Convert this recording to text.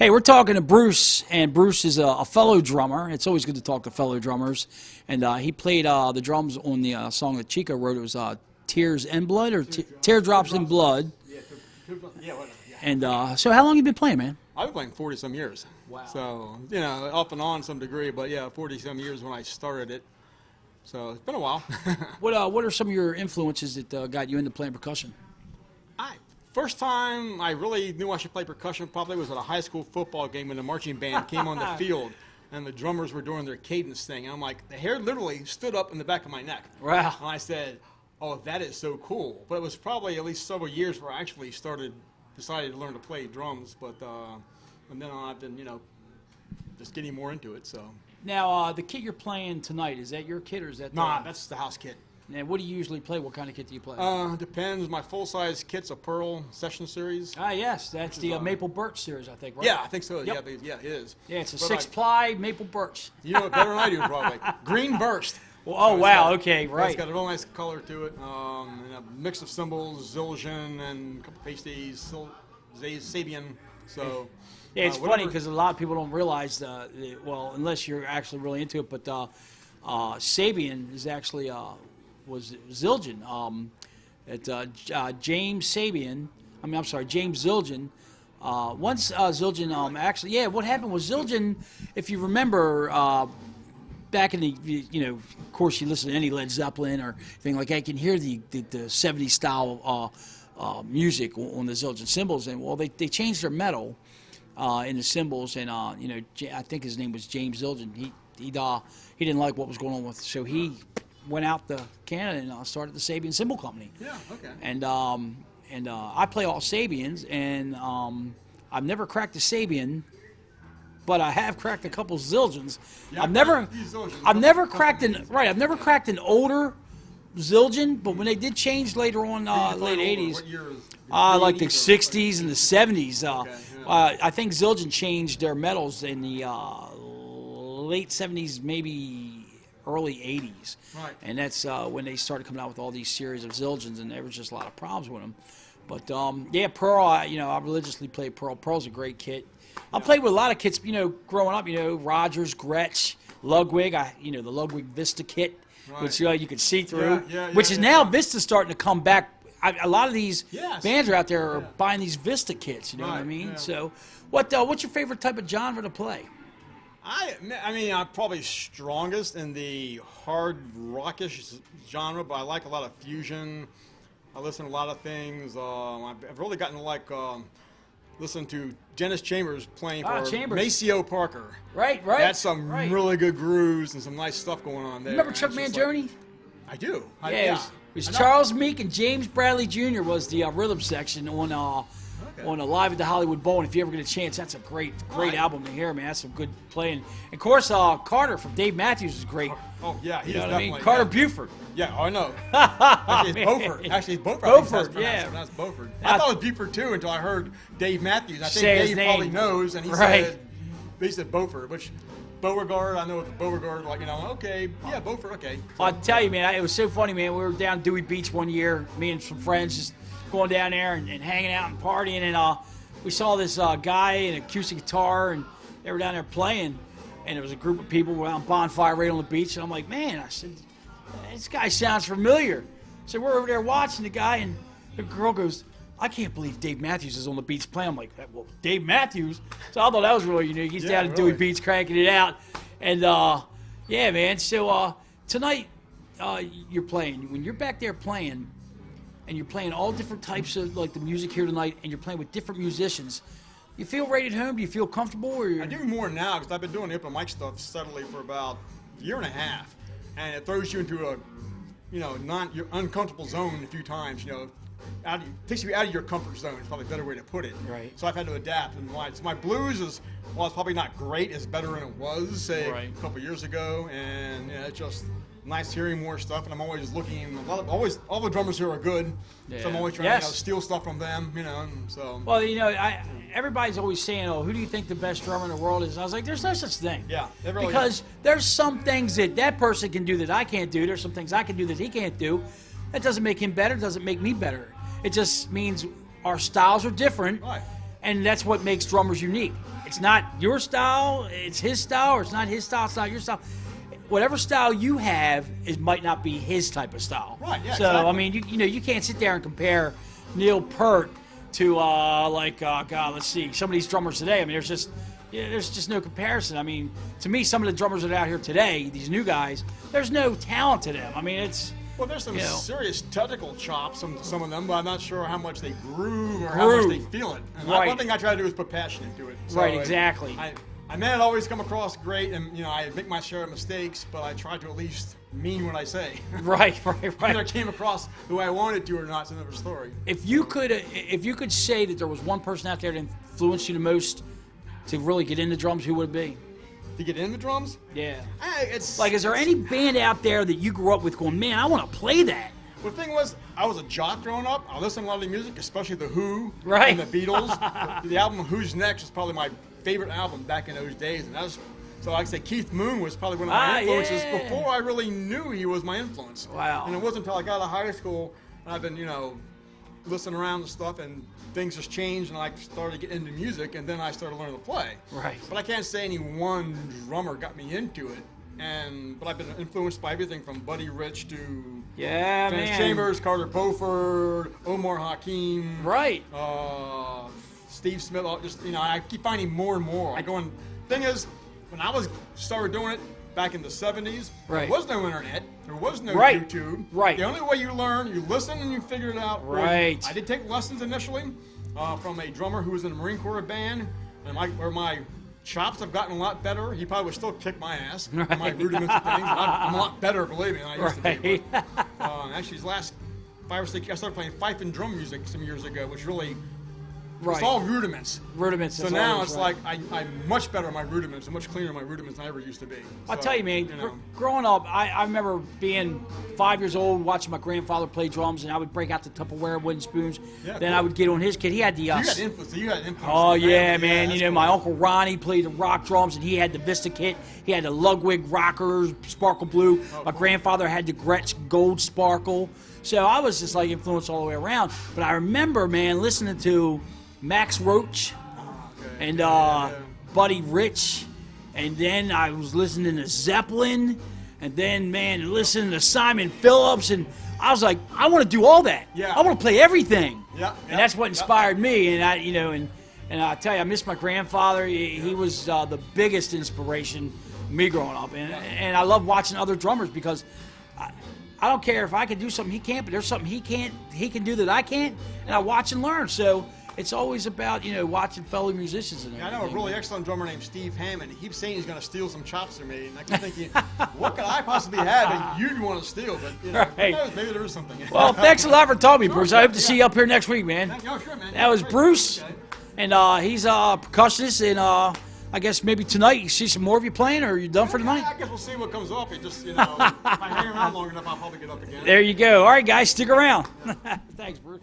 Hey, we're talking to Bruce, and Bruce is a fellow drummer. It's always good to talk to fellow drummers. And he played the drums on the song that Chico wrote. It was Tears and Blood, or Teardrops in Blood. Yeah. And so how long you been playing, man? I've been playing 40-some years. Wow. So, you know, off and on some degree, but yeah, 40-some years when I started it. So it's been a while. What are some of your influences that got you into playing percussion? First time I really knew I should play percussion probably was at a high school football game when the marching band came on the field and the drummers were doing their cadence thing. And I'm like, the hair literally stood up in the back of my neck. Wow. And I said, oh, that is so cool. But it was probably at least several years where I actually decided to learn to play drums. But and then I've been, you know, just getting more into it. So. Now, the kit you're playing tonight, is that your kit or is that? Nah, that's the house kit. And what do you usually play? What kind of kit do you play? Depends. My full-size kit's a Pearl Session Series. Ah, yes. That's the Maple Birch series, I think, right? Yeah, I think so. Yep. Yeah, it is. Yeah, it's a 6-ply Maple Birch. You know it better than I do, probably. Green Burst. Well, oh, wow. Okay, right. It's got a real nice color to it. And a mix of cymbals, Zildjian, and a couple pasties, Sabian. So. Yeah, it's funny because a lot of people don't realize, well, unless you're actually really into it, but Sabian is actually was Zildjian. James Sabian, James Zildjian. Once Zildjian, actually, yeah, what happened was Zildjian, if you remember, back in the, you know, of course you listen to any Led Zeppelin or anything like that, you can hear the 70s style music on the Zildjian cymbals, and well, they changed their metal in the cymbals, and you know, I think his name was James Zildjian. He didn't like what was going on with, so he went out to Canada and started the Sabian Cymbal Company. Yeah, okay. And I play all Sabians, and I've never cracked a Sabian, but I have cracked a couple Zildjians. Yeah, I've never cracked an older Zildjian, but when they did change later on, late 80s, what year is like the 60s and the 70s, okay, yeah. I think Zildjian changed their metals in the late 70s, maybe early 80s. Right. And that's when they started coming out with all these series of Zildjians, and there was just a lot of problems with them. But yeah, Pearl, I religiously play Pearl. Pearl's a great kit. I played with a lot of kits, you know, growing up, you know, Rogers, Gretsch, Ludwig, the Ludwig Vista kit, right, which you could see through, which is now Vista's starting to come back. A lot of these yes, bands are out there are buying these Vista kits, you know what I mean? Yeah. So what's your favorite type of genre to play? I mean, I'm probably strongest in the hard rockish genre, but I like a lot of fusion. I listen to a lot of things. I've really gotten to like listen to Dennis Chambers playing for Maceo Parker. Right. That's some really good grooves and some nice stuff going on there. Remember Chuck Mangione? I do. It was Charles Meek and James Bradley Jr. was the rhythm section on Live at the Hollywood Bowl, and if you ever get a chance, that's a great album to hear, man. That's some good playing. And of course, Carter from Dave Matthews is great. Oh yeah, you know what I mean? Carter Buford. Yeah, I know. Actually, it's Beaufort. Actually, it's Beaufort. Beaufort, yeah. That's Beaufort. I thought it was Buford too until I heard Dave Matthews. I think Dave probably knows, and he said Beaufort, which Beauregard. I know it's Beauregard. Like, you know, okay, yeah, Beaufort. Okay. Well, I tell you, man, it was so funny, man. We were down Dewey Beach one year, me and some friends just going down there and hanging out and partying, and we saw this guy in an acoustic guitar, and they were down there playing, and there was a group of people around bonfire right on the beach, and I'm like, man, I said, this guy sounds familiar. So we're over there watching the guy, and the girl goes, I can't believe Dave Matthews is on the beach playing. I'm like, well, Dave Matthews? So I thought that was really unique. He's down at Dewey Beach cranking it out, and yeah, man. So tonight you're playing. When you're back there playing, and you're playing all different types of like the music here tonight, and you're playing with different musicians, you feel right at home? Do you feel comfortable? Or I do more now because I've been doing the open mic stuff steadily for about a year and a half, and it throws you into a, you know, your uncomfortable zone a few times. You know, takes you out of your comfort zone. It's probably a better way to put it. Right. So I've had to adapt, and my blues is, well, it's probably not great. It's better than it was, say, a couple years ago, and it's just nice hearing more stuff. And I'm always looking. All the drummers here are good, so I'm always trying to steal stuff from them. You know, and so. Well, you know, everybody's always saying, "Oh, who do you think the best drummer in the world is?" And I was like, "There's no such thing." Yeah, really because there's some things that person can do that I can't do. There's some things I can do that he can't do. That doesn't make him better. Doesn't make me better. It just means our styles are different, and that's what makes drummers unique. it's not your style, it's his style, or it's not his style, it's not your style. Whatever style you have, it might not be his type of style. Right, yeah, So, exactly. I mean, you know, you can't sit there and compare Neil Peart to, God, let's see, some of these drummers today. I mean, there's just no comparison. I mean, to me, some of the drummers that are out here today, these new guys, there's no talent to them. I mean, it's... Well, there's some serious technical chops, some of them, but I'm not sure how much they groove or how Groove. much they feel it. And Right. one thing I try to do is put passion into it. So Right, exactly. I may not always come across great, and you know, I make my share of mistakes, but I try to at least mean what I say. Right. Whether it came across the way I wanted to or not, it's another story. If you could say that there was one person out there that influenced you the most to really get into drums, who would it be? To get into drums? Yeah. It's Like, is there any band out there that you grew up with going, man, I want to play that? Well, the thing was, I was a jock growing up. I listened to a lot of the music, especially The Who Right. and the Beatles. the album Who's Next was probably my favorite album back in those days. And that was, so I'd say Keith Moon was probably one of my influences before I really knew he was my influence. Wow. And it wasn't until I got out of high school and I've been, you know, listening around and stuff, and things just changed, and I started to get into music, and then I started learning to play. Right. But I can't say any one drummer got me into it. But I've been influenced by everything from Buddy Rich to Vance Chambers, Carter Beauford, Omar Hakim, Right. Steve Smith. Just, you know, I keep finding more and more. Thing is, when I started doing it back in the 70s, Right. there was no internet, there was no Right. YouTube. Right. The only way you learn, you listen and you figure it out. Right. I did take lessons initially from a drummer who was in a Marine Corps band, and where my chops have gotten a lot better. He probably would still kick my ass on my rudiments and things. I'm a lot better, believe me, than I used to be. But, actually, these last 5 or 6 years, I started playing fife and drum music some years ago, which really, it's all rudiments. Rudiments. So now it's like I'm much better at my rudiments and much cleaner at my rudiments than I ever used to be. I'll tell you, man, growing up, I remember being 5 years old, watching my grandfather play drums, and I would break out the Tupperware wooden spoons. Yeah, then cool. I would get on his kit. He had the... You had influence. Oh, yeah, man. Yeah, you know, my Uncle Ronnie played the rock drums, and he had the Vista kit. He had the Ludwig rockers, Sparkle Blue. My grandfather had the Gretsch Gold Sparkle. So I was just, like, influenced all the way around. But I remember, man, listening to Max Roach and Buddy Rich, and then I was listening to Zeppelin, and then, man, listening to Simon Phillips, and I was like, I want to do all that. Yeah. I want to play everything. Yeah. And that's what inspired me. And and I tell you, I miss my grandfather. He was the biggest inspiration of me growing up, and I love watching other drummers because I don't care if I can do something he can't, but there's something he can do that I can't, and I watch and learn. So it's always about, you know, watching fellow musicians and everything. I know a really excellent drummer named Steve Hammond. He keeps saying he's going to steal some chops from me, and I keep thinking, what could I possibly have that you'd want to steal? But, you know, who knows, maybe there is something. Well, thanks a lot for talking to me, Bruce. I hope to see you up here next week, man. Sure, man. That was Bruce, and he's a percussionist, and I guess maybe tonight you see some more of you playing, or are you done for tonight? I guess we'll see what comes up. It just, you know, if I hang around long enough, I'll probably get up again. There you go. All right, guys, stick around. Thanks, Bruce.